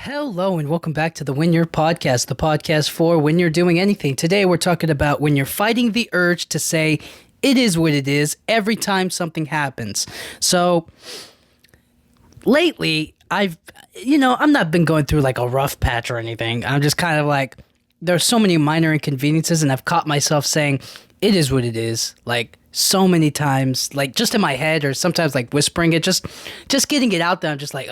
Hello and welcome back to the When You're Podcast, the podcast for when you're doing anything. Today we're talking about when you're fighting the urge to say it is what it is every time something happens. So lately I'm not been going through like a rough patch or anything. I'm just kind of like, there's so many minor inconveniences and I've caught myself saying it is what it is. Like so many times, like just in my head or sometimes like whispering it, just getting it out there. I'm just like,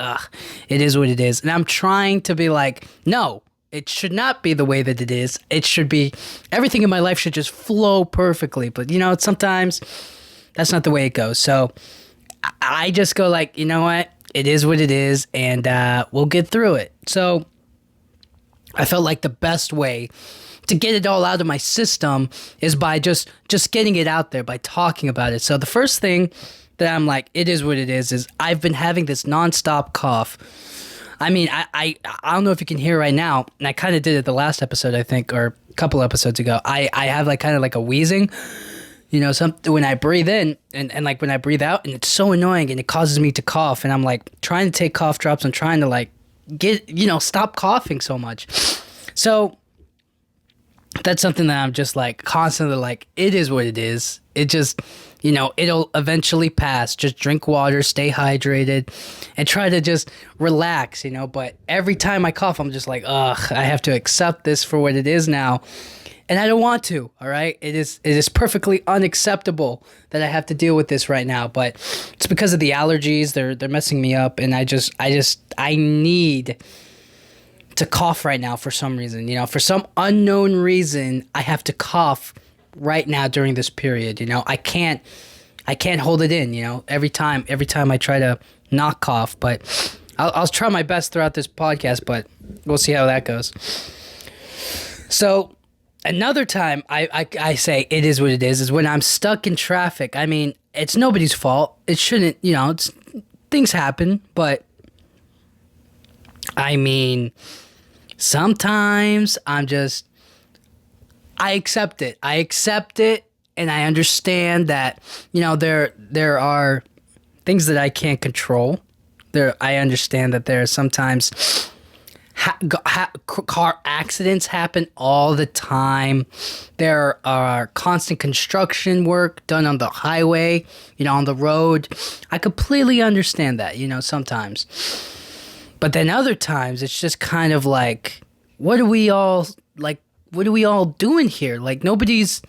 it is what it is. And I'm trying to be like, no, it should not be the way that it is. It should be, everything in my life should just flow perfectly. But sometimes that's not the way it goes. So I just go like, you know what? It is what it is. And we'll get through it. So I felt like the best way to get it all out of my system is by just getting it out there, by talking about it. So the first thing that I'm like, it is what it is I've been having this nonstop cough. I mean, I don't know if you can hear right now, and I kind of did it the last episode, I think, or a couple episodes ago. I have like kind of like a wheezing, when I breathe in and like when I breathe out, and it's so annoying and it causes me to cough. And I'm like trying to take cough drops. I'm trying to like stop coughing so much. So that's something that I'm just like constantly like, it is what it is. It just, it'll eventually pass. Just drink water, stay hydrated, and try to just relax, But every time I cough, I'm just like, I have to accept this for what it is now. And I don't want to, all right? It is perfectly unacceptable that I have to deal with this right now. But it's because of the allergies. They're messing me up. And I need to cough right now for some reason. For some unknown reason, I have to cough right now during this period. I can't hold it in, every time I try to not cough. But I'll try my best throughout this podcast, but we'll see how that goes. So another time I say it is what it is when I'm stuck in traffic. I mean, it's nobody's fault. It shouldn't, things happen, but I mean, sometimes I accept it. And I understand that, there are things that I can't control. I understand that there are sometimes car accidents happen all the time. There are constant construction work done on the highway, on the road. I completely understand that, sometimes. But then other times it's just kind of like, what are we all doing here? Like nobody's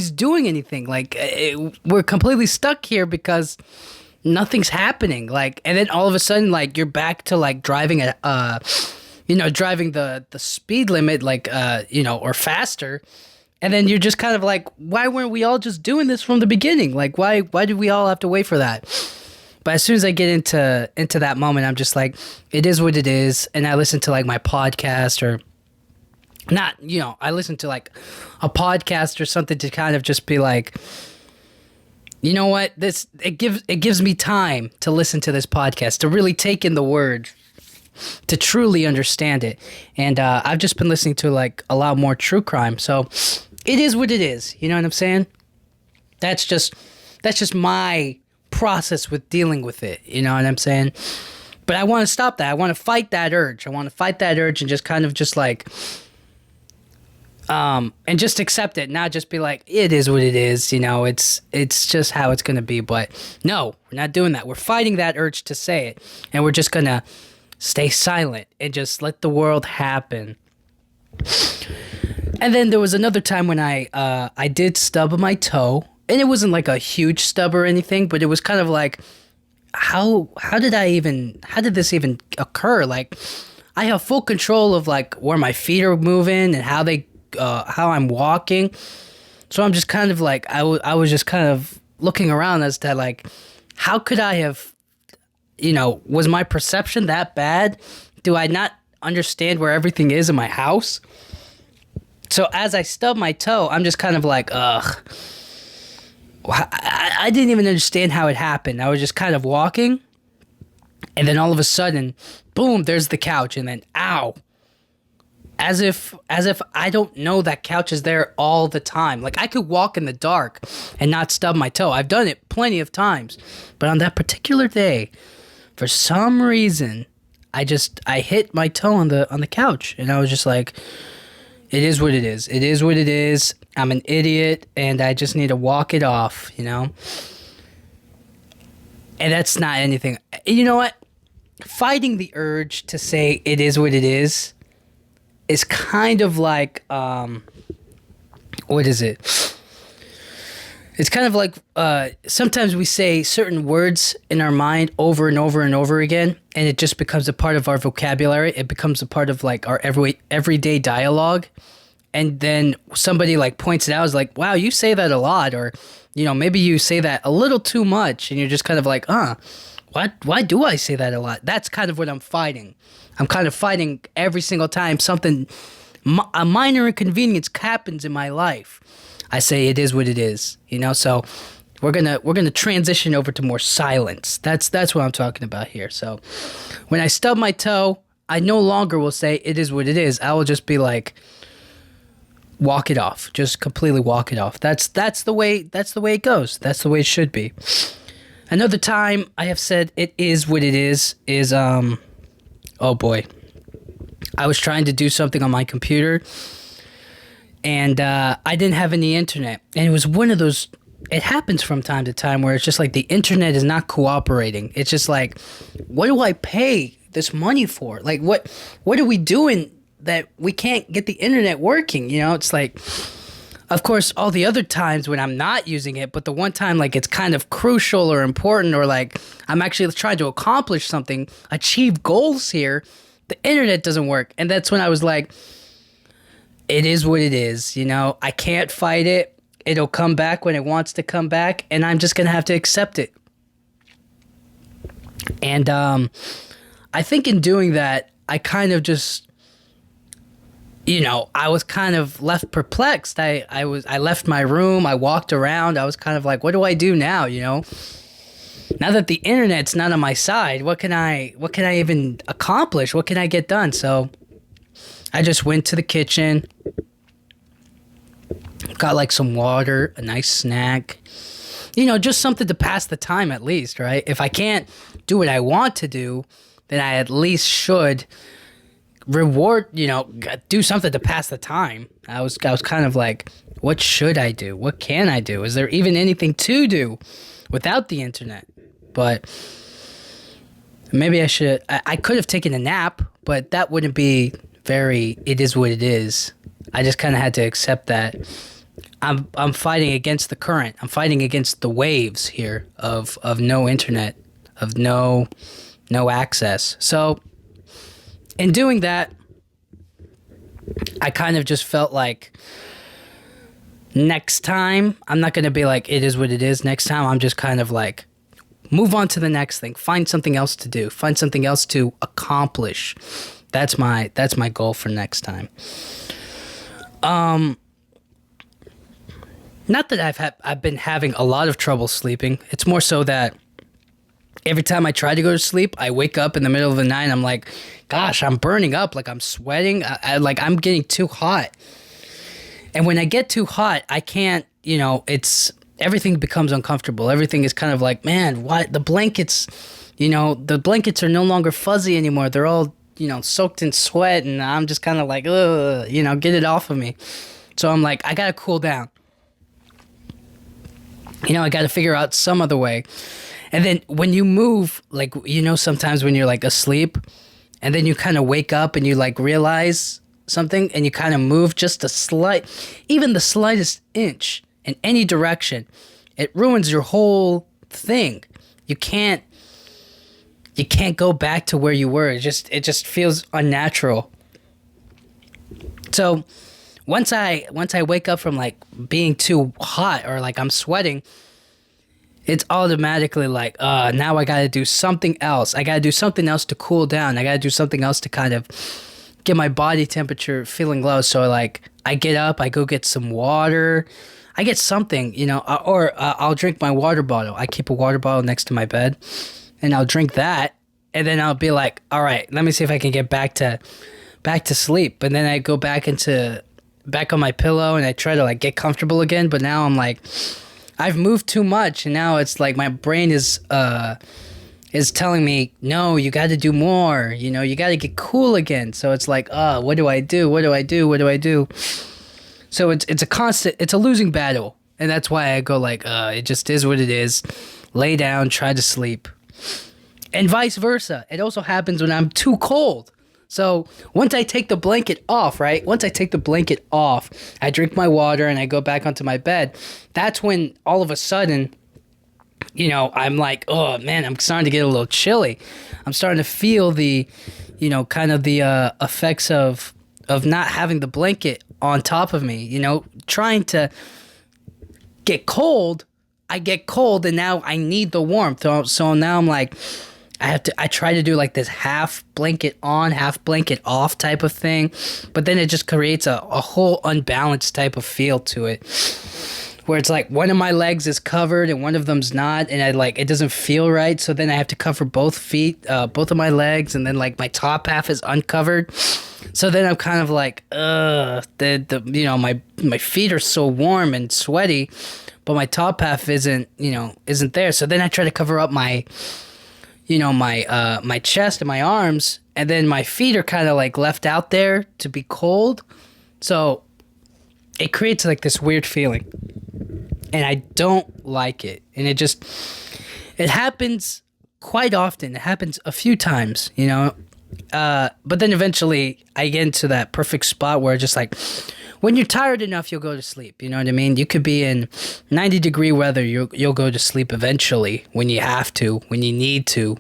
doing anything. Like we're completely stuck here because nothing's happening. Like, and then all of a sudden, like you're back to like driving driving the speed limit, like, or faster. And then you're just kind of like, why weren't we all just doing this from the beginning? Like, why did we all have to wait for that? But as soon as I get into that moment, I'm just like, it is what it is. And I listen to like my podcast or not, I listen to like a podcast or something to kind of just be like, you know what, it gives me time to listen to this podcast, to really take in the words, to truly understand it. And I've just been listening to like a lot more true crime. So it is what it is. You know what I'm saying? That's just my process with dealing with it. You know what I'm saying? But I want to stop that. I want to fight that urge. And just kind of just like, and just accept it, not just be like, it is what it is. It's just how it's going to be. But no, we're not doing that. We're fighting that urge to say it. And we're just going to stay silent and just let the world happen. And then there was another time when I did stub my toe. And it wasn't like a huge stub or anything, but it was kind of like, how did this even occur? Like, I have full control of like where my feet are moving and how I'm walking. So I'm just kind of like, I was just kind of looking around as to like, how could I have, was my perception that bad? Do I not understand where everything is in my house? So as I stub my toe, I'm just kind of like, I didn't even understand how it happened. I was just kind of walking, and then all of a sudden, boom, there's the couch, and then ow. As if I don't know that couch is there all the time. Like, I could walk in the dark and not stub my toe. I've done it plenty of times. But on that particular day, for some reason, I hit my toe on the couch, and I was just like, it is what it is. It is what it is. I'm an idiot, and I just need to walk it off, you know? And that's not anything. You know what? Fighting the urge to say it is what it is kind of like, what is it? It's kind of like sometimes we say certain words in our mind over and over and over again, and it just becomes a part of our vocabulary. It becomes a part of like our everyday dialogue. And then somebody like points it out, is like, wow, you say that a lot, or, you know, maybe you say that a little too much, and you're just kind of like, why do I say that a lot? That's kind of what I'm fighting. I'm kind of fighting every single time something, a minor inconvenience happens in my life. I say it is what it is, you know. So we're gonna transition over to more silence. That's what I'm talking about here. So when I stub my toe, I no longer will say it is what it is. I will just be like, walk it off. Just completely walk it off. That's the way it goes. That's the way it should be. Another time I have said it is what it is oh boy. I was trying to do something on my computer, and I didn't have any internet. And it was one of those, it happens from time to time where it's just like the internet is not cooperating. It's just like, what do I pay this money for? Like, what are we doing that we can't get the internet working? You know, it's like, of course, all the other times when I'm not using it, but the one time like it's kind of crucial or important, or like I'm actually trying to accomplish something, achieve goals here, the internet doesn't work. And that's when I was like, it is what it is, you know, I can't fight it. It'll come back when it wants to come back, and I'm just going to have to accept it. And I think in doing that, I kind of just, you know, I was kind of left perplexed. I left my room, I walked around, I was kind of like, what do I do now, you know? Now that the internet's not on my side, what can I even accomplish? What can I get done? So I just went to the kitchen, got like some water, a nice snack, you know, just something to pass the time at least, right? If I can't do what I want to do, then I at least should reward, you know, do something to pass the time. I was kind of like, what should I do? What can I do? Is there even anything to do without the internet? But maybe I could have taken a nap, but that wouldn't be very, it is what it is. I just kind of had to accept that I'm fighting against the current. I'm fighting against the waves here of no internet, of no access. So in doing that, I kind of just felt like next time I'm not going to be like, it is what it is. Next time I'm just kind of like, move on to the next thing. Find something else to do. Find something else to accomplish. That's my goal for next time. Not that I've been having a lot of trouble sleeping. It's more so that every time I try to go to sleep, I wake up in the middle of the night and I'm like, gosh, I'm burning up. Like I'm sweating. I'm getting too hot. And when I get too hot, I can't, you know, everything becomes uncomfortable. Everything is kind of like, man, why the blankets, you know, the blankets are no longer fuzzy anymore. They're all, you know, soaked in sweat, and I'm just kind of like, ugh, you know, get it off of me. So I'm like, I got to cool down. You know, I got to figure out some other way. And then when you move, like, you know, sometimes when you're like asleep and then you kind of wake up and you like realize something and you kind of move just even the slightest inch in any direction, it ruins your whole thing. You can't go back to where you were. It just feels unnatural. So once I wake up from like being too hot or like I'm sweating, it's automatically like, now I got to do something else. I got to do something else to cool down. I got to do something else to kind of get my body temperature feeling low. So like I get up, I go get some water. I get something, you know, or I'll drink my water bottle. I keep a water bottle next to my bed, and I'll drink that, and then I'll be like, all right, let me see if I can get back to sleep. And then I go back on my pillow, and I try to like get comfortable again. But now I'm like, I've moved too much, and now it's like my brain is is telling me, no, you got to do more. You know, you got to get cool again. So it's like, what do I do? What do I do? What do I do? So it's a constant, it's a losing battle. And that's why I go like, it just is what it is. Lay down, try to sleep. And vice versa. It also happens when I'm too cold. So once I take the blanket off, right? Once I take the blanket off, I drink my water and I go back onto my bed. That's when all of a sudden, you know, I'm like, oh man, I'm starting to get a little chilly. I'm starting to feel the, you know, kind of the effects of not having the blanket on top of me, you know, trying to get cold. I get cold and now I need the warmth. So now I'm like, I try to do like this half blanket on, half blanket off type of thing. But then it just creates a whole unbalanced type of feel to it. Where it's like one of my legs is covered and one of them's not. And it doesn't feel right. So then I have to cover both feet, both of my legs. And then like my top half is uncovered. So then I'm kind of like, you know, my feet are so warm and sweaty. But my top half isn't there. So then I try to cover up my chest and my arms, and then my feet are kind of like left out there to be cold. So it creates like this weird feeling, and I don't like it. And it happens quite often. It happens a few times, you know. But then eventually I get into that perfect spot where just like, when you're tired enough, you'll go to sleep. You know what I mean? You could be in 90-degree weather. You'll go to sleep eventually when you have to, when you need to.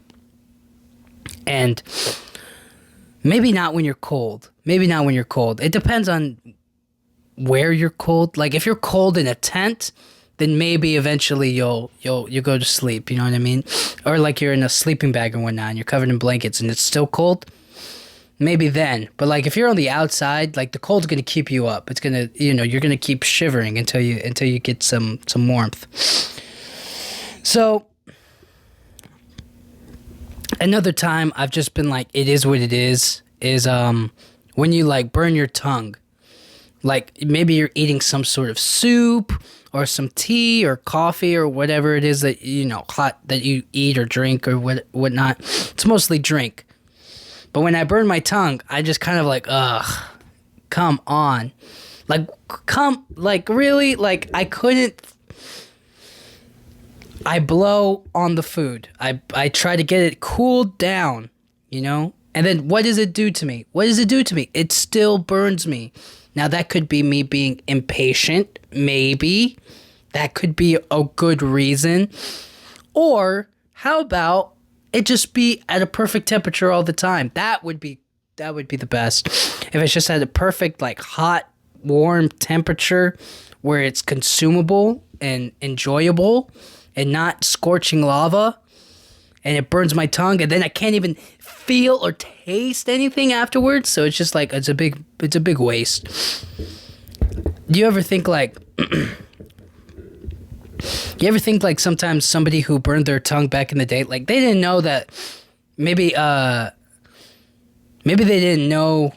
And maybe not when you're cold. Maybe not when you're cold. It depends on where you're cold. Like if you're cold in a tent, then maybe eventually you'll go to sleep. You know what I mean? Or like you're in a sleeping bag or whatnot, and you're covered in blankets, and it's still cold. Maybe then. But like if you're on the outside, like the cold's gonna keep you up. It's gonna, you know, you're gonna keep shivering until you get some warmth. So another time I've just been like, it is what it is when you like burn your tongue. Like maybe you're eating some sort of soup or some tea or coffee or whatever it is that, you know, hot that you eat or drink or whatnot. It's mostly drink. But when I burn my tongue, I just kind of like, come on. Like really? Like I couldn't, I blow on the food. I try to get it cooled down, you know? And then what does it do to me? What does it do to me? It still burns me. Now that could be me being impatient, maybe. That could be a good reason. Or how about it just be at a perfect temperature all the time? That would be the best. If it's just at a perfect, like, hot, warm temperature where it's consumable and enjoyable and not scorching lava, and it burns my tongue, and then I can't even feel or taste anything afterwards. So it's just like it's a big waste. Do you ever think like sometimes somebody who burned their tongue back in the day, like they didn't know that maybe they didn't know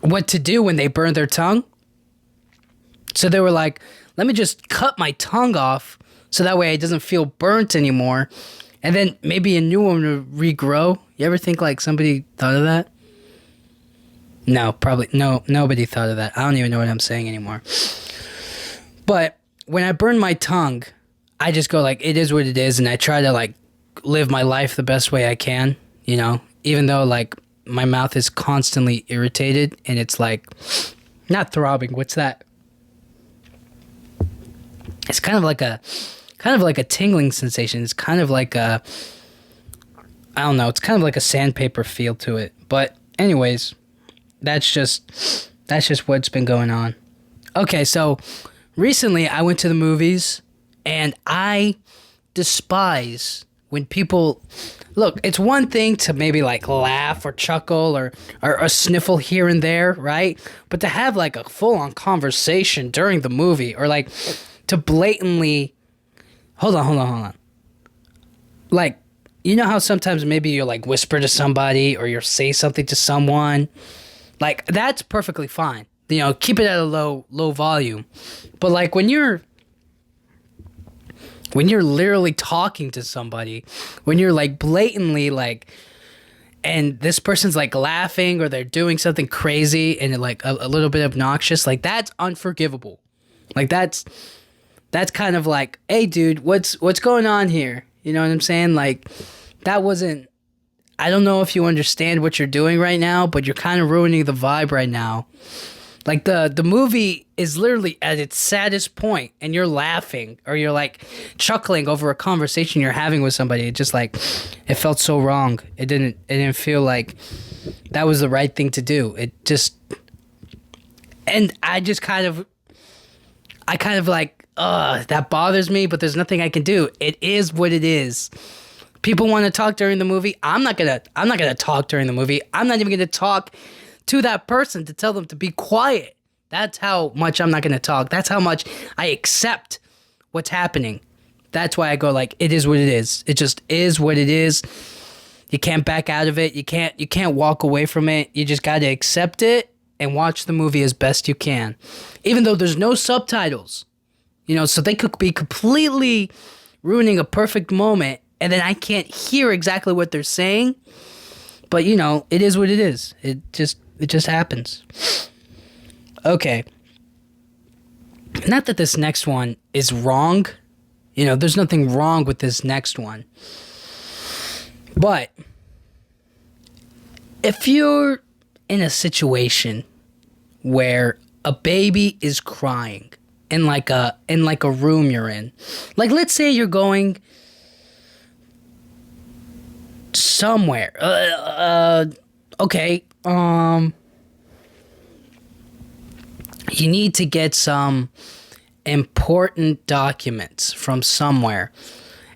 what to do when they burned their tongue? So they were like, let me just cut my tongue off so that way it doesn't feel burnt anymore. And then maybe a new one will regrow. You ever think like somebody thought of that? No, probably nobody thought of that. I don't even know what I'm saying anymore. But when I burn my tongue, I just go like, it is what it is, and I try to like live my life the best way I can, you know, even though like my mouth is constantly irritated and it's like not throbbing. What's that? It's kind of like a tingling sensation. It's kind of like I don't know. It's kind of like a sandpaper feel to it. But anyways, that's just what's been going on. Okay, so recently I went to the movies, and I despise when people look. It's one thing to maybe like laugh or chuckle or sniffle here and there, right? But to have like a full-on conversation during the movie, or like to blatantly hold on. Like, you know how sometimes maybe you'll like whisper to somebody or you'll say something to someone? Like, that's perfectly fine. You know, keep it at a low volume. But like when you're when you're literally talking to somebody, when you're like blatantly like, and this person's like laughing or they're doing something crazy and like a little bit obnoxious, like that's unforgivable. Like that's kind of like, hey dude, what's going on here? You know what I'm saying? Like that wasn't, I don't know if you understand what you're doing right now, but you're kind of ruining the vibe right now. Like the movie is literally at its saddest point and you're laughing or you're like chuckling over a conversation you're having with somebody. It just like, it felt so wrong. It didn't feel like that was the right thing to do. It just, and I kind of like, that bothers me, but there's nothing I can do. It is what it is. People want to talk during the movie. I'm not gonna talk during the movie. I'm not even gonna talk to that person to tell them to be quiet. That's how much I'm not going to talk. That's how much I accept what's happening. That's why I go like, it is what it is. It just is what it is. You can't back out of it. You can't walk away from it. You just got to accept it and watch the movie as best you can. Even though there's no subtitles, you know, so they could be completely ruining a perfect moment and then I can't hear exactly what they're saying. But, you know, it is what it is. It just happens. Okay. Not that this next one is wrong. You know, there's nothing wrong with this next one. But if you're in a situation where a baby is crying in like a room you're in, like let's say you're going somewhere. Okay. You need to get some important documents from somewhere.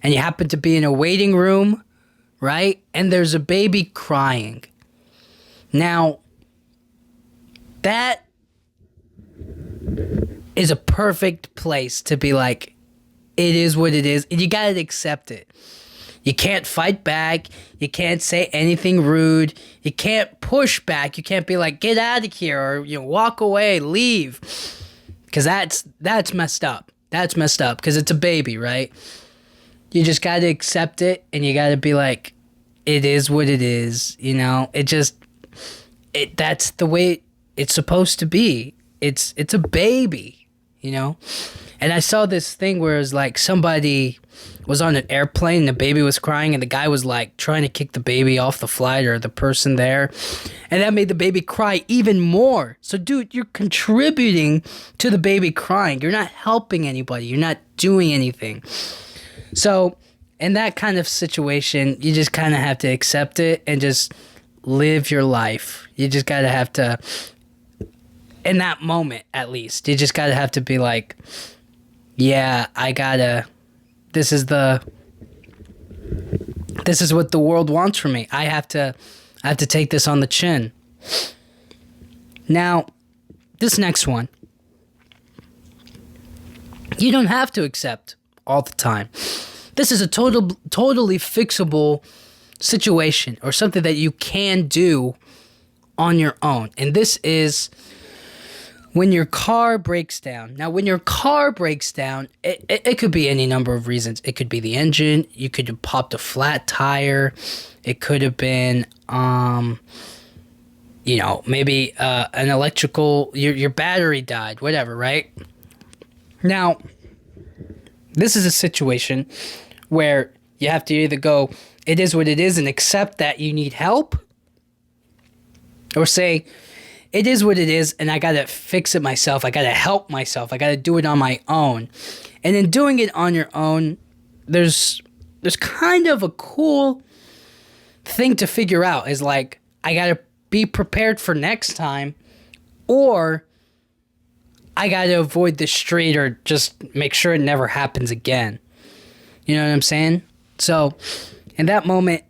And you happen to be in a waiting room, right? And there's a baby crying. Now, that is a perfect place to be like, it is what it is. And you gotta accept it. You can't fight back. You can't say anything rude. You can't push back. You can't be like, get out of here, or you know, walk away, leave. Because that's messed up. That's messed up because it's a baby, right? You just got to accept it and you got to be like, it is what it is. You know, that's the way it's supposed to be. It's a baby, you know? And I saw this thing where it was like somebody was on an airplane and the baby was crying and the guy was like trying to kick the baby off the flight or the person there. And that made the baby cry even more. So dude, you're contributing to the baby crying. You're not helping anybody. You're not doing anything. So in that kind of situation, you just kind of have to accept it and just live your life. You just got to have to, in that moment at least, you just got to have to be like, yeah, this is what the world wants from me. I have to take this on the chin. Now, this next one, you don't have to accept all the time. This is a totally fixable situation or something that you can do on your own. And this is when your car breaks down. Now, when your car breaks down, it could be any number of reasons. It could be the engine. You could have popped a flat tire. It could have been, maybe an electrical, your battery died, whatever, right? Now, this is a situation where you have to either go, it is what it is, and accept that you need help, or say, it is what it is, and I gotta fix it myself. I gotta help myself. I gotta do it on my own. And in doing it on your own, there's kind of a cool thing to figure out. Is like, I gotta be prepared for next time, or I gotta avoid the street, or just make sure it never happens again. You know what I'm saying? So, in that moment,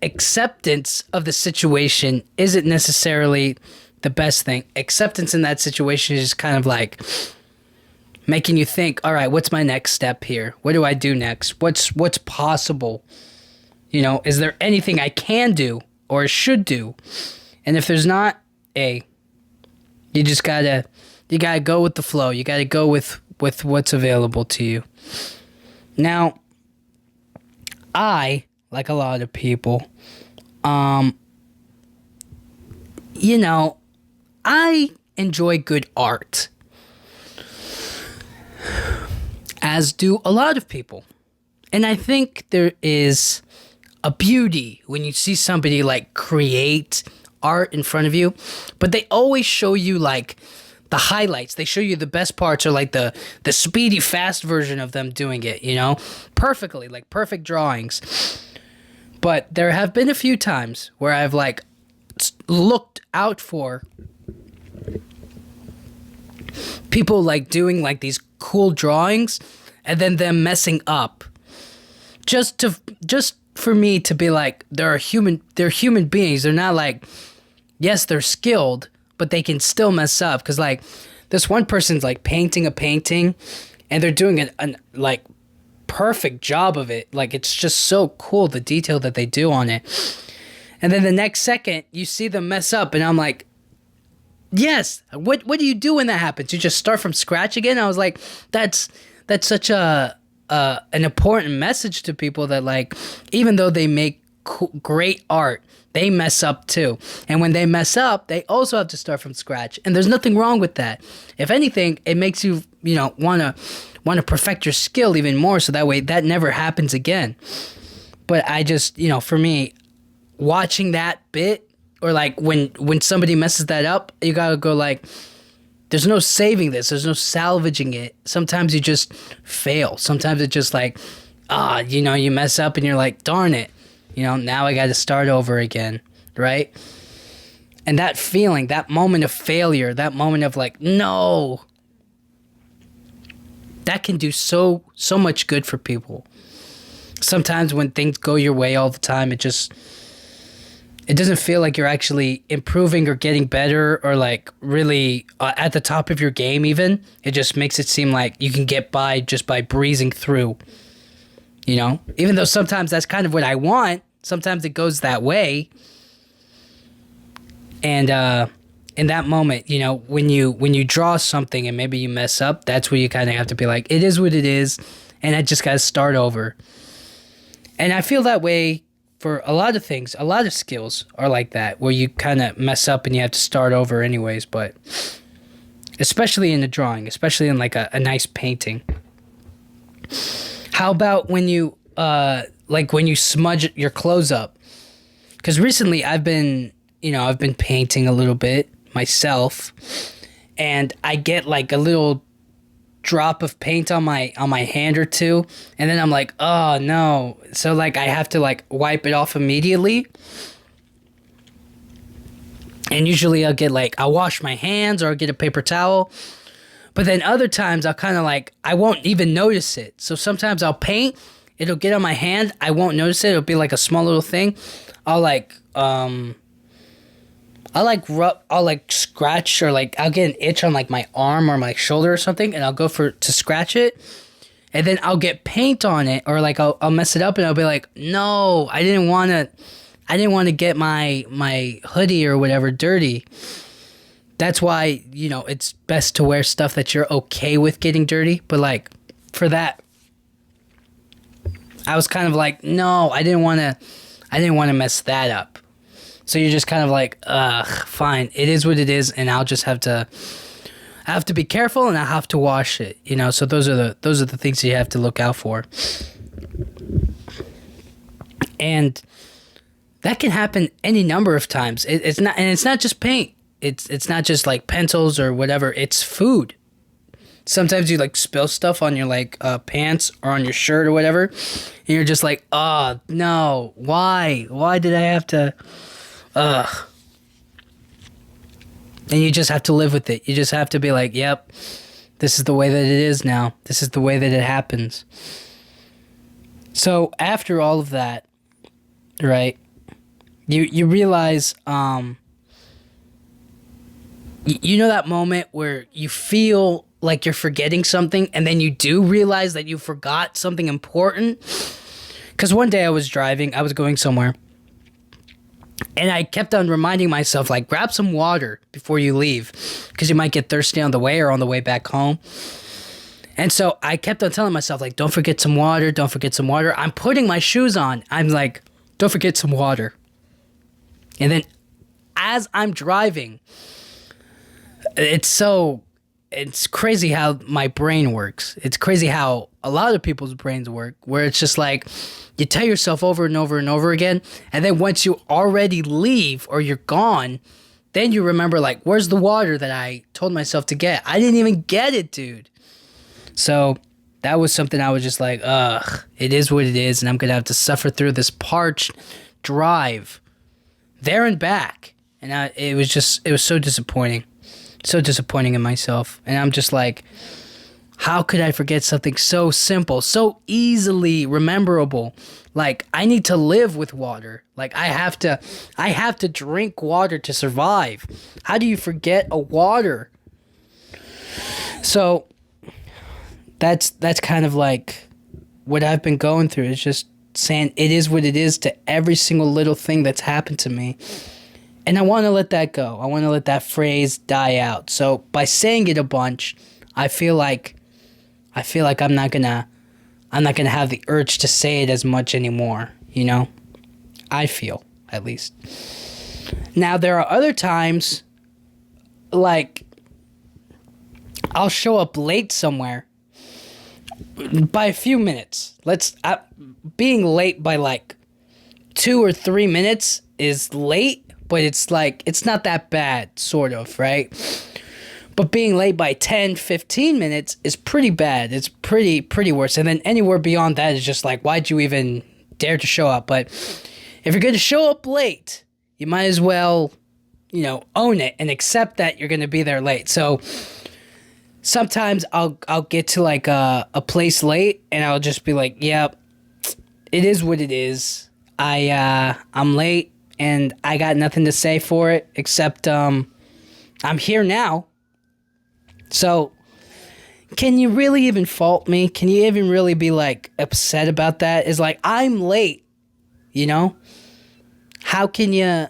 acceptance of the situation isn't necessarily the best thing. Acceptance in that situation is just kind of like making you think, all right, what's my next step here? What do I do next? What's possible? You know, is there anything I can do or should do? And if there's not, you gotta go with the flow. You gotta go with what's available to you. Now, I, like a lot of people, you know, I enjoy good art, as do a lot of people. And I think there is a beauty when you see somebody like create art in front of you, but they always show you like the highlights. They show you the best parts, or like the speedy fast version of them doing it, you know, perfectly, like perfect drawings. But there have been a few times where I've like looked out for people like doing like these cool drawings and then them messing up, just for me to be like, they're human beings. They're not like, yes, they're skilled, but they can still mess up. Because like this one person's like painting a painting and they're doing an like perfect job of it. Like it's just so cool, the detail that they do on it. And then the next second you see them mess up and I'm like, yes, what do you do when that happens? You just start from scratch again? I was like, that's such an important message to people, that like, even though they make great art, they mess up too. And when they mess up, they also have to start from scratch. And there's nothing wrong with that. If anything, it makes you, want to perfect your skill even more, so that way that never happens again. But I just, for me, watching that bit, or like when somebody messes that up, you gotta go like, there's no saving this. There's no salvaging it. Sometimes you just fail. Sometimes it's just like, you mess up and you're like, darn it. Now I got to start over again, right? And that feeling, that moment of failure, that moment of like, no, that can do so much good for people. Sometimes when things go your way all the time, it doesn't feel like you're actually improving or getting better, or like really at the top of your game even. It just makes it seem like you can get by just by breezing through, Even though sometimes that's kind of what I want. Sometimes it goes that way. And in that moment, when you draw something and maybe you mess up, that's where you kind of have to be like, it is what it is, and I just got to start over. And I feel that way for a lot of things. A lot of skills are like that, where you kind of mess up and you have to start over anyways. But especially in the drawing, especially in like a nice painting. How about when you when you smudge your clothes up? Because recently I've been painting a little bit myself, and I get like a little drop of paint on my hand or two, and then I'm like, oh no. So like I have to like wipe it off immediately. And usually I'll wash my hands, or I'll get a paper towel. But then other times I'll kind of like, I won't even notice it. So sometimes I'll paint, it'll get on my hand, I won't notice it. It'll be like a small little thing. I'll scratch, or like I'll get an itch on like my arm or my shoulder or something, and I'll go to scratch it, and then I'll get paint on it, or like I'll mess it up, and I'll be like, no, I didn't want to get my hoodie or whatever dirty. That's why, it's best to wear stuff that you're okay with getting dirty. But like for that, I was kind of like, no, I didn't want to mess that up. So you're just kind of like, fine, it is what it is, and I have to be careful, and I have to wash it, So those are the things you have to look out for. And that can happen any number of times. It's not just paint. It's not just like pencils or whatever. It's food. Sometimes you like spill stuff on your like pants or on your shirt or whatever, and you're just like, oh no, why did I have to? And you just have to live with it. You just have to be like, yep, this is the way that it is now. This is the way that it happens. So after all of that, right, you realize, that moment where you feel like you're forgetting something, and then you do realize that you forgot something important. Because one day I was going somewhere, and I kept on reminding myself, like, grab some water before you leave, because you might get thirsty on the way or on the way back home. And so I kept on telling myself, like, don't forget some water, don't forget some water. I'm putting my shoes on. I'm like, don't forget some water. And then as I'm driving, it's crazy how my brain works. It's crazy how a lot of people's brains work, where it's just like you tell yourself over and over and over again, and then once you already leave or you're gone, then you remember, like, where's the water that I told myself to get? I didn't even get it, dude. So that was something I was just like, ugh, it is what it is, and I'm going to have to suffer through this parched drive there and back. And it was so disappointing. So disappointing in myself. And I'm just like, how could I forget something so simple, so easily rememberable? Like, I need to live with water. Like, I have to drink water to survive. How do you forget a water? So that's kind of like what I've been going through. It's just saying it is what it is to every single little thing that's happened to me. And I want to let that go. I want to let that phrase die out. So by saying it a bunch, I feel like I'm not gonna have the urge to say it as much anymore. You know, I feel, at least. Now there are other times, like, I'll show up late somewhere by a few minutes. Being late by like 2 or 3 minutes is late. But it's like, it's not that bad, sort of, right? But being late by 10, 15 minutes is pretty bad. It's pretty worse. And then anywhere beyond that is just like, why'd you even dare to show up? But if you're going to show up late, you might as well, own it and accept that you're going to be there late. So sometimes I'll get to like a place late and I'll just be like, yep, it is what it is. I'm late. And I got nothing to say for it except I'm here now. So can you really even fault me? Can you even really be like upset about that? It's like, I'm late, How can you?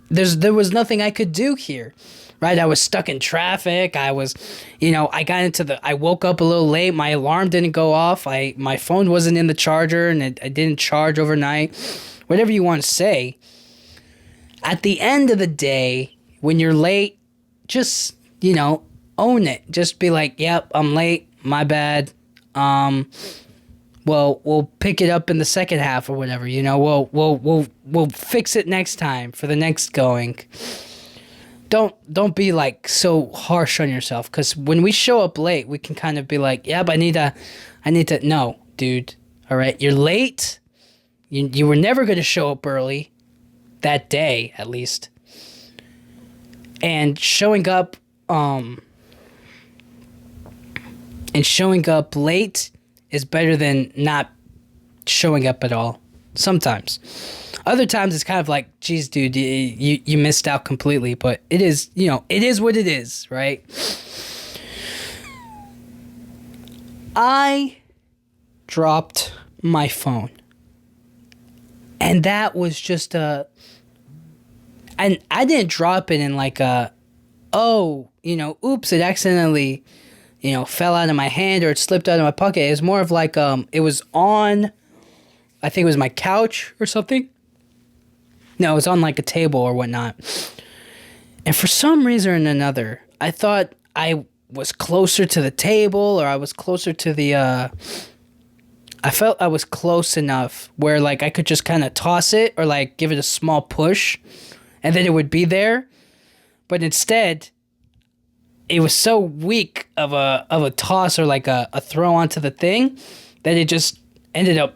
There was nothing I could do here, right? I was stuck in traffic. I was, I woke up a little late. My alarm didn't go off. My phone wasn't in the charger and I didn't charge overnight. Whatever you want to say. At the end of the day, when you're late, just, own it. Just be like, yep, I'm late. My bad. Well, we'll pick it up in the second half or whatever, we'll fix it next time for the next going. Don't be like so harsh on yourself, because when we show up late, we can kind of be like, yeah, but I need to, no, dude. All right. You're late. You were never going to show up early. That day, at least. And showing up late is better than not showing up at all. Sometimes. Other times it's kind of like, geez, dude, you missed out completely. But it is, it is what it is, right? I dropped my phone. And that was just and I didn't drop it in like oops, it accidentally, fell out of my hand or it slipped out of my pocket. It was more of like, it was on, I think it was my couch or something. No, it was on like a table or whatnot. And for some reason or another, I thought I was closer to the table or I was closer to the, I felt I was close enough where like I could just kind of toss it or like give it a small push and then it would be there. But instead, it was so weak of a toss or like a throw onto the thing that it just ended up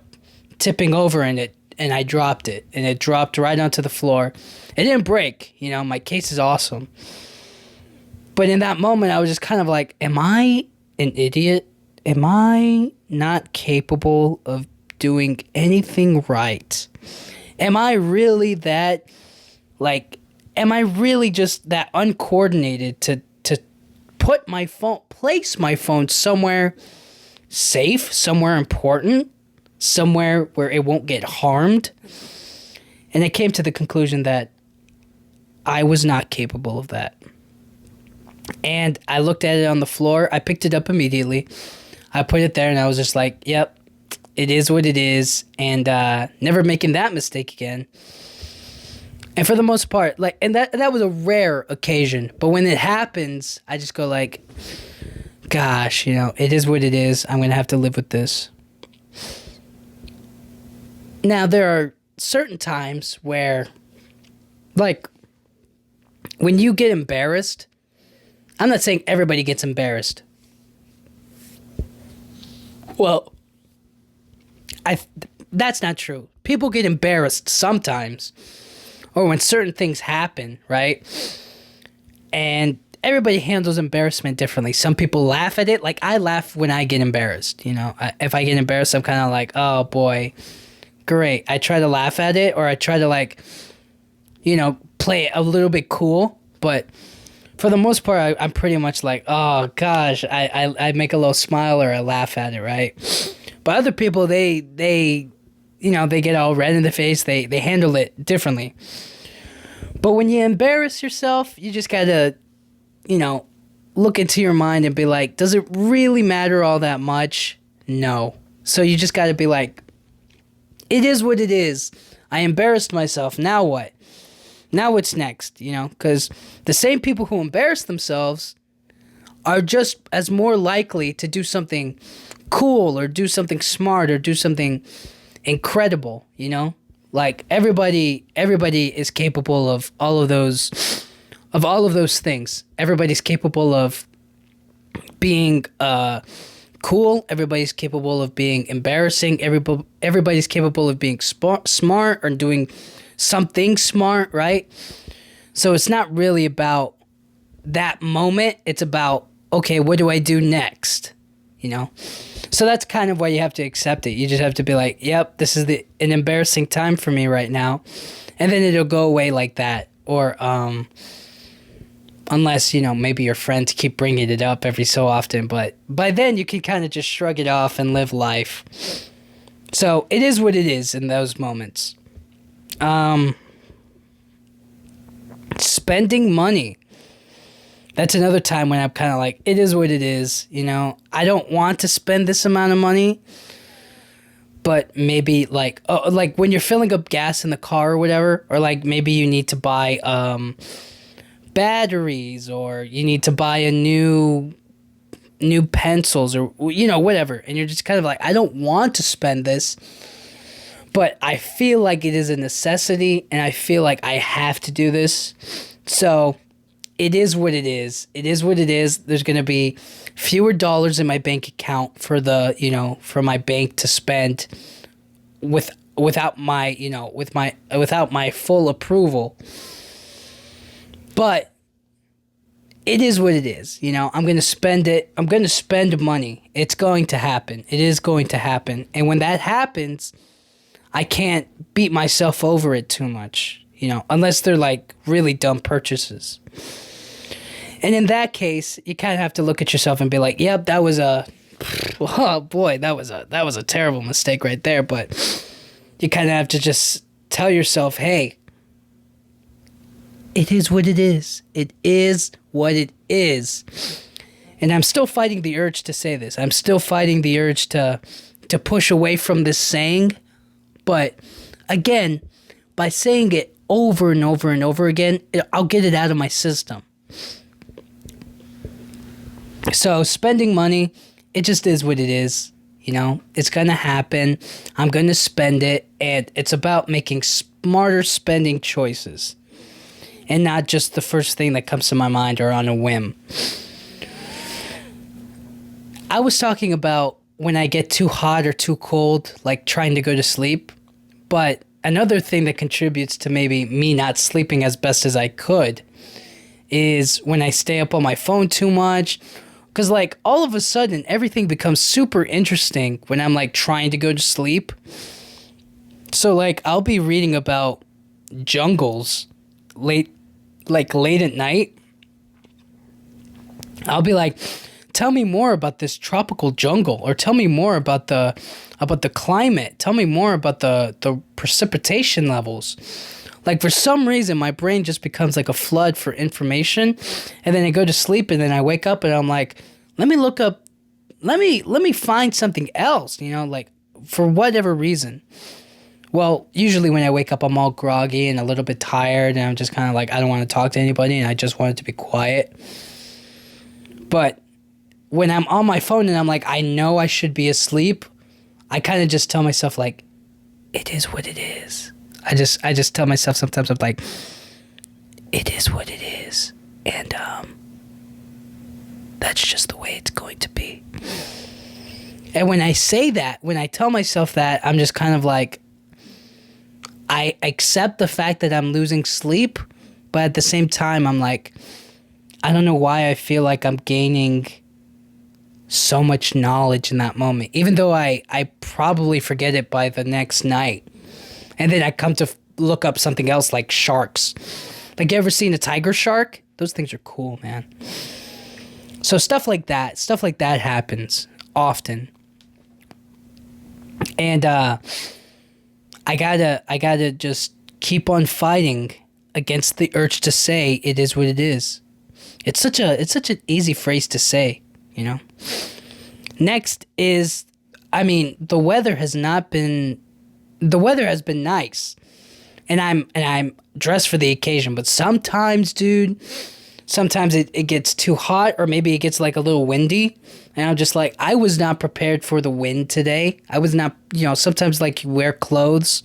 tipping over and I dropped it and it dropped right onto the floor. It didn't break, my case is awesome. But in that moment, I was just kind of like, am I an idiot? Am I not capable of doing anything right? Am I really that, am I really just that uncoordinated to place my phone somewhere safe, somewhere important, somewhere where it won't get harmed? And I came to the conclusion that I was not capable of that. And I looked at it on the floor. I picked it up immediately. I put it there and I was just like, yep, it is what it is. And never making that mistake again. And for the most part, like, and that was a rare occasion. But when it happens, I just go like, gosh, it is what it is. I'm going to have to live with this. Now, there are certain times where, like, when you get embarrassed, I'm not saying everybody gets embarrassed. Well, that's not true. People get embarrassed sometimes, or when certain things happen, right? And everybody handles embarrassment differently. Some people laugh at it. Like, I laugh when I get embarrassed. If I get embarrassed, I'm kind of like, oh boy, great. I try to laugh at it, or I try to, like, play it a little bit cool. But for the most part, I'm pretty much like, oh gosh, I make a little smile or I laugh at it, right? But other people, they get all red in the face. They handle it differently. But when you embarrass yourself, you just gotta, look into your mind and be like, does it really matter all that much? No. So you just gotta be like, it is what it is. I embarrassed myself. Now what? Now what's next? Because the same people who embarrass themselves are just as more likely to do something cool or do something smart or do something incredible, Like, everybody is capable of all of those things. Everybody's capable of being cool. Everybody's capable of being embarrassing. Everybody's capable of being smart or doing something smart, right? So it's not really about that moment. It's about, okay, what do I do next? So that's kind of why you have to accept it. You just have to be like, yep, this is an embarrassing time for me right now. And then it'll go away like that. Or unless, maybe your friends keep bringing it up every so often. But by then you can kind of just shrug it off and live life. So it is what it is in those moments. Spending money. That's another time when I'm kind of like, it is what it is. I don't want to spend this amount of money, but maybe like when you're filling up gas in the car or whatever, or like maybe you need to buy batteries, or you need to buy a new pencils, or whatever, and you're just kind of like, I don't want to spend this, but I feel like it is a necessity, and I feel like I have to do this. So it is what it is. It is what it is. There's going to be fewer dollars in my bank account for for my bank to spend without my full approval. But it is what it is. I'm going to spend it. I'm going to spend money. It's going to happen. It is going to happen. And when that happens, I can't beat myself over it too much, unless they're like really dumb purchases. And in that case, you kind of have to look at yourself and be like, yep, that was oh boy, that was a terrible mistake right there. But you kind of have to just tell yourself, hey, it is what it is. It is what it is. And I'm still fighting the urge to say this. I'm still fighting the urge to push away from this saying. But again, by saying it over and over and over again, I'll get it out of my system. So spending money, it just is what it is. It's going to happen. I'm going to spend it. And it's about making smarter spending choices. And not just the first thing that comes to my mind or on a whim. I was talking about when I get too hot or too cold, like trying to go to sleep. But another thing that contributes to maybe me not sleeping as best as I could is when I stay up on my phone too much. Because, like, all of a sudden, everything becomes super interesting when I'm, like, trying to go to sleep. So, like, I'll be reading about jungles late at night. I'll be like, tell me more about this tropical jungle, or tell me more about the climate. Tell me more about the precipitation levels. Like for some reason, my brain just becomes like a flood for information, and then I go to sleep, and then I wake up, and I'm like, let me look up, let me find something else, like for whatever reason. Well, usually when I wake up, I'm all groggy and a little bit tired, and I'm just kind of like, I don't want to talk to anybody, and I just want it to be quiet. But when I'm on my phone and I'm like, I know I should be asleep, I kind of just tell myself like, it is what it is. I just tell myself sometimes, I'm like, it is what it is, and that's just the way it's going to be. And when I say that, when I tell myself that, I'm just kind of like, I accept the fact that I'm losing sleep, but at the same time, I'm like, I don't know why I feel like I'm gaining so much knowledge in that moment, even though I probably forget it by the next night. And then I come to look up something else like sharks. Like, you ever seen a tiger shark? Those things are cool, man. So stuff like that happens often. And I gotta just keep on fighting against the urge to say it is what it is. It's such an easy phrase to say, Next is, the weather has been nice, and I'm dressed for the occasion. But sometimes, dude, it gets too hot, or maybe it gets like a little windy, and I'm just like, I was not prepared for the wind today. I was not, sometimes like you wear clothes.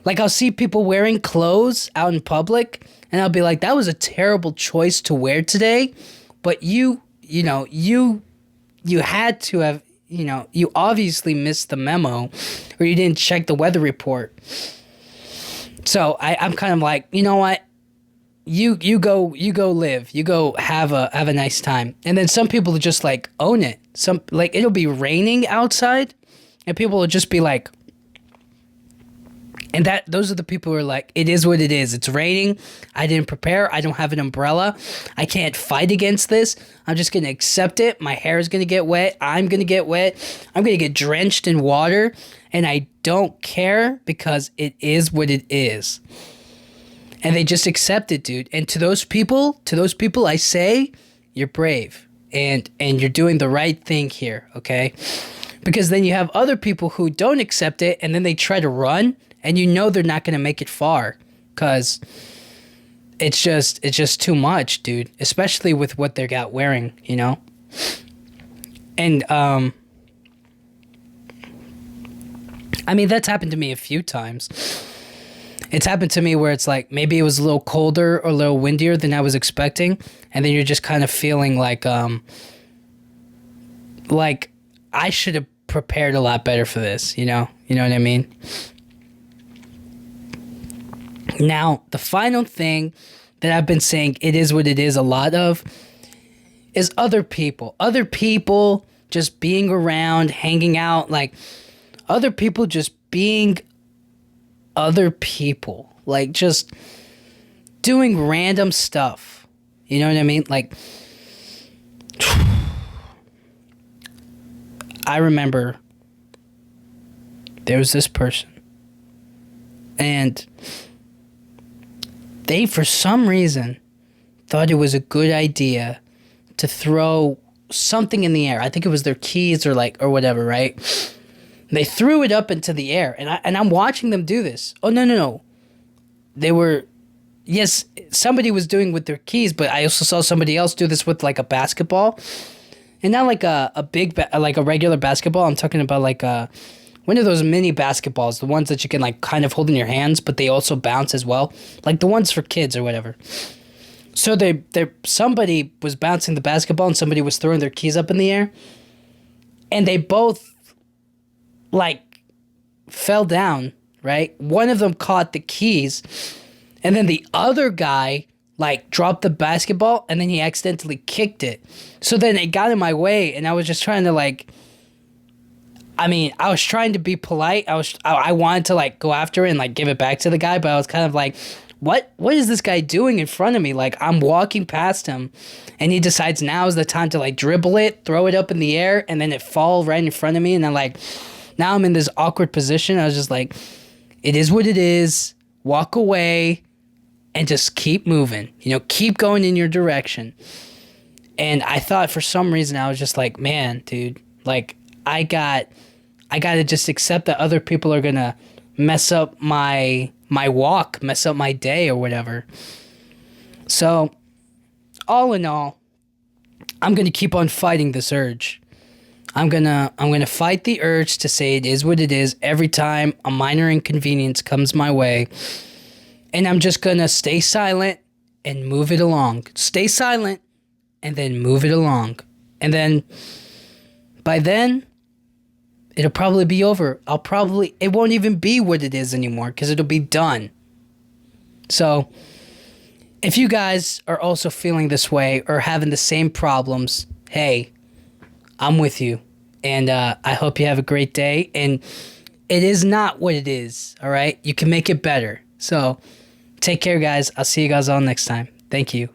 Like I'll see people wearing clothes out in public, and I'll be like, that was a terrible choice to wear today, but you had to have, you obviously missed the memo, or you didn't check the weather report. So I'm kind of like, you know what? You go live. You go have a nice time. And then some people just like own it. Some, like, it'll be raining outside, and people will just be like, and those are the people who are like, it is what it is. It's raining. I didn't prepare. I don't have an umbrella. I can't fight against this. I'm just going to accept it. My hair is going to get wet. I'm going to get wet. I'm going to get drenched in water. And I don't care, because it is what it is. And they just accept it, dude. And to those people, I say, you're brave. And you're doing the right thing here, okay? Because then you have other people who don't accept it, and then they try to run, and they're not going to make it far, because it's just too much, dude, especially with what they got wearing, And that's happened to me a few times. It's happened to me where it's like, maybe it was a little colder or a little windier than I was expecting, and then you're just kind of feeling like I should have prepared a lot better for this, you know what I mean? Now, the final thing that I've been saying, it is what it is, a lot of, is other people. Other people just being around, hanging out, like, other people just being other people. Like, just doing random stuff. You know what I mean? Like, I remember there was this person, and they, for some reason, thought it was a good idea to throw something in the air. I think it was their keys or whatever, right? They threw it up into the air, and I'm watching them do this. Oh, no. They were, yes, somebody was doing with their keys, but I also saw somebody else do this with like a basketball. And not like a big, like a regular basketball. I'm talking about like one of those mini basketballs, the ones that you can like kind of hold in your hands, but they also bounce as well, like the ones for kids or whatever. So somebody was bouncing the basketball, and somebody was throwing their keys up in the air, and they both like fell down, right? One of them caught the keys, and then the other guy like dropped the basketball, and then he accidentally kicked it. So then it got in my way, and I was just trying to like, I was trying to be polite. I wanted to like go after it and like give it back to the guy, but I was kind of like, what is this guy doing in front of me? Like, I'm walking past him, and he decides now is the time to like dribble it, throw it up in the air, and then it fall right in front of me. And then like, now I'm in this awkward position. I was just like, it is what it is. walk away, and just keep moving. Keep going in your direction. And I thought for some reason I was just like, man, dude, like I got to just accept that other people are going to mess up my walk, mess up my day or whatever. So, all in all, I'm going to keep on fighting this urge. I'm going to fight the urge to say it is what it is every time a minor inconvenience comes my way. And I'm just going to stay silent and move it along. Stay silent and then move it along. And then by then it'll probably be over. It won't even be what it is anymore because it'll be done. So if you guys are also feeling this way or having the same problems, hey, I'm with you. And I hope you have a great day. And it is not what it is, all right? You can make it better. So take care, guys. I'll see you guys all next time. Thank you.